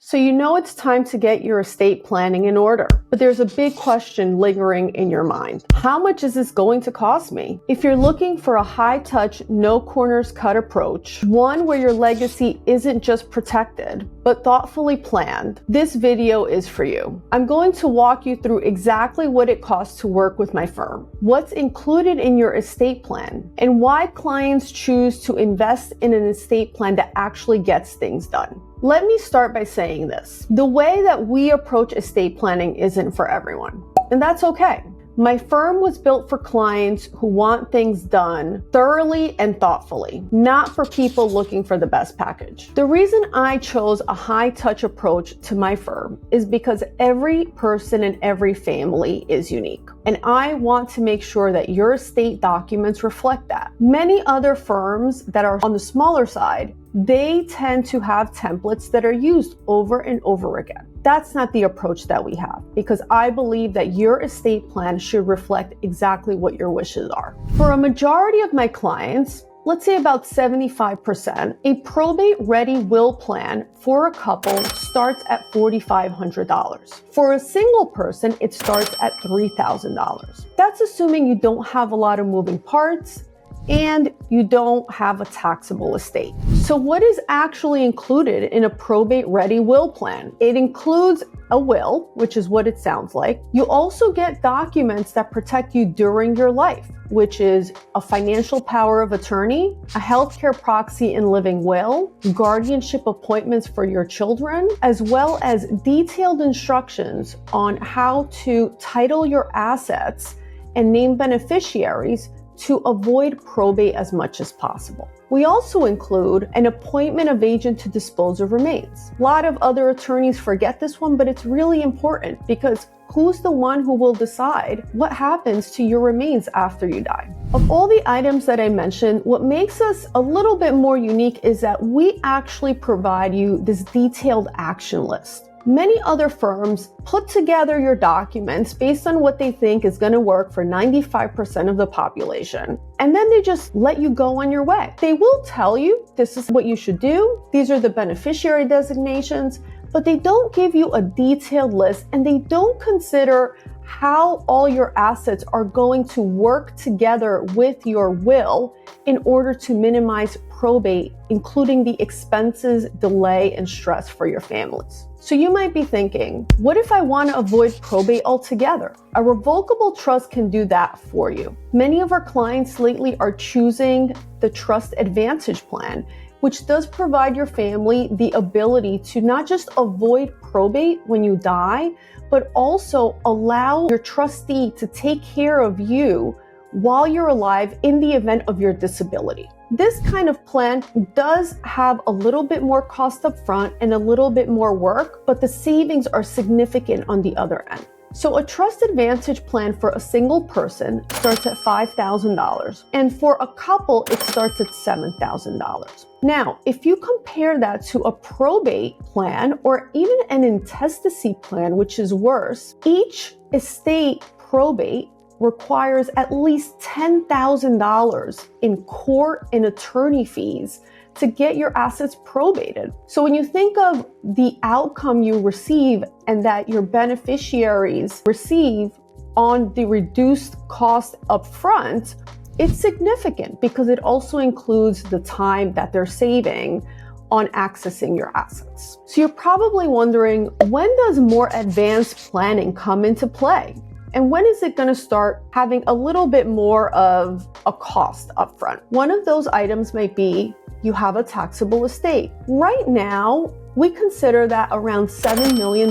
So you know it's time to get your estate planning in order, but there's a big question lingering in your mind. How much is this going to cost me? If you're looking for a high-touch, no corners cut approach, one where your legacy isn't just protected, but thoughtfully planned, this video is for you. I'm going to walk you through exactly what it costs to work with my firm, what's included in your estate plan, and why clients choose to invest in an estate plan that actually gets things done. Let me start by saying this. The way that we approach estate planning isn't for everyone, and that's okay. My firm was built for clients who want things done thoroughly and thoughtfully, not for people looking for the best package. The reason I chose a high-touch approach to my firm is because every person and every family is unique, and I want to make sure that your estate documents reflect that. Many other firms that are on the smaller side, they tend to have templates that are used over and over again. That's not the approach that we have, because I believe that your estate plan should reflect exactly what your wishes are. For a majority of my clients, let's say about 75%, a probate-ready will plan for a couple starts at $4,500. For a single person, it starts at $3,000. That's assuming you don't have a lot of moving parts and you don't have a taxable estate. So what is actually included in a probate-ready will plan? It includes a will, which is what it sounds like. You also get documents that protect you during your life, which is a financial power of attorney, a healthcare proxy and living will, guardianship appointments for your children, as well as detailed instructions on how to title your assets and name beneficiaries to avoid probate as much as possible. We also include an appointment of agent to dispose of remains. A lot of other attorneys forget this one, but it's really important because who's the one who will decide what happens to your remains after you die? Of all the items that I mentioned, what makes us a little bit more unique is that we actually provide you this detailed action list. Many other firms put together your documents based on what they think is going to work for 95% of the population, and then they just let you go on your way. They will tell you this is what you should do, these are the beneficiary designations, but they don't give you a detailed list, and they don't consider how all your assets are going to work together with your will in order to minimize probate, including the expenses, delay, and stress for your families. So you might be thinking, what if I want to avoid probate altogether? A revocable trust can do that for you. Many of our clients lately are choosing the Trust Advantage plan, which does provide your family the ability to not just avoid probate when you die, but also allow your trustee to take care of you while you're alive in the event of your disability. This kind of plan does have a little bit more cost up front and a little bit more work, but the savings are significant on the other end. So a Trust Advantage plan for a single person starts at $5,000, and for a couple, it starts at $7,000. Now, if you compare that to a probate plan or even an intestacy plan, which is worse, each estate probate requires at least $10,000 in court and attorney fees to get your assets probated. So when you think of the outcome you receive and that your beneficiaries receive on the reduced cost up front, it's significant because it also includes the time that they're saving on accessing your assets. So you're probably wondering, when does more advanced planning come into play? And when is it going to start having a little bit more of a cost up front? One of those items might be you have a taxable estate. Right now, we consider that around $7 million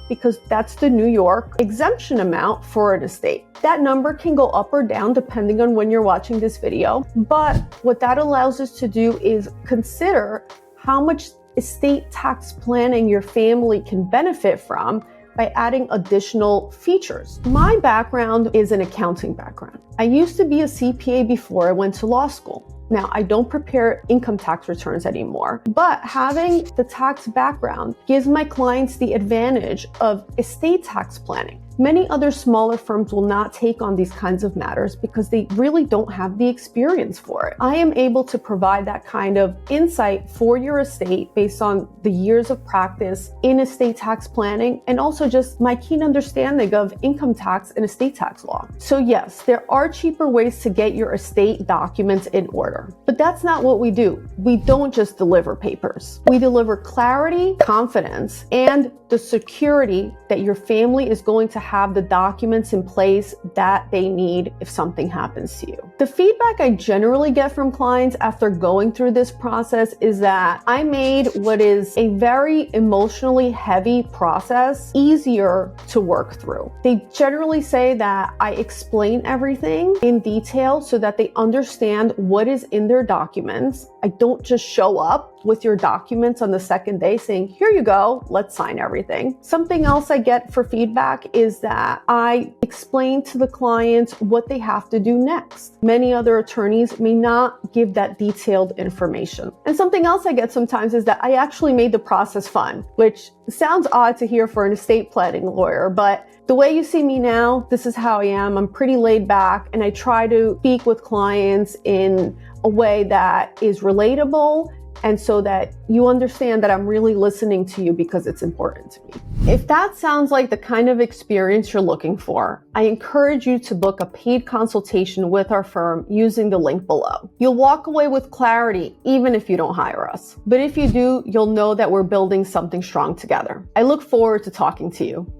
because that's the New York exemption amount for an estate. That number can go up or down depending on when you're watching this video. But what that allows us to do is consider how much estate tax planning your family can benefit from by adding additional features. My background is an accounting background. I used to be a CPA before I went to law school. Now, I don't prepare income tax returns anymore, but having the tax background gives my clients the advantage of estate tax planning. Many other smaller firms will not take on these kinds of matters because they really don't have the experience for it. I am able to provide that kind of insight for your estate based on the years of practice in estate tax planning and also just my keen understanding of income tax and estate tax law. So yes, there are cheaper ways to get your estate documents in order, but that's not what we do. We don't just deliver papers. We deliver clarity, confidence, and the security that your family is going to have the documents in place that they need if something happens to you. The feedback I generally get from clients after going through this process is that I made what is a very emotionally heavy process easier to work through. They generally say that I explain everything in detail so that they understand what is in their documents. I don't just show up with your documents on the second day saying, here you go, let's sign everything. Something else I get for feedback is that I explain to the clients what they have to do next. Many other attorneys may not give that detailed information. And something else I get sometimes is that I actually made the process fun, which sounds odd to hear for an estate planning lawyer, but the way you see me now, this is how I am. I'm pretty laid back and I try to speak with clients in a way that is relatable and so that you understand that I'm really listening to you because it's important to me. If that sounds like the kind of experience you're looking for, I encourage you to book a paid consultation with our firm using the link below. You'll walk away with clarity even if you don't hire us. But if you do, you'll know that we're building something strong together. I look forward to talking to you.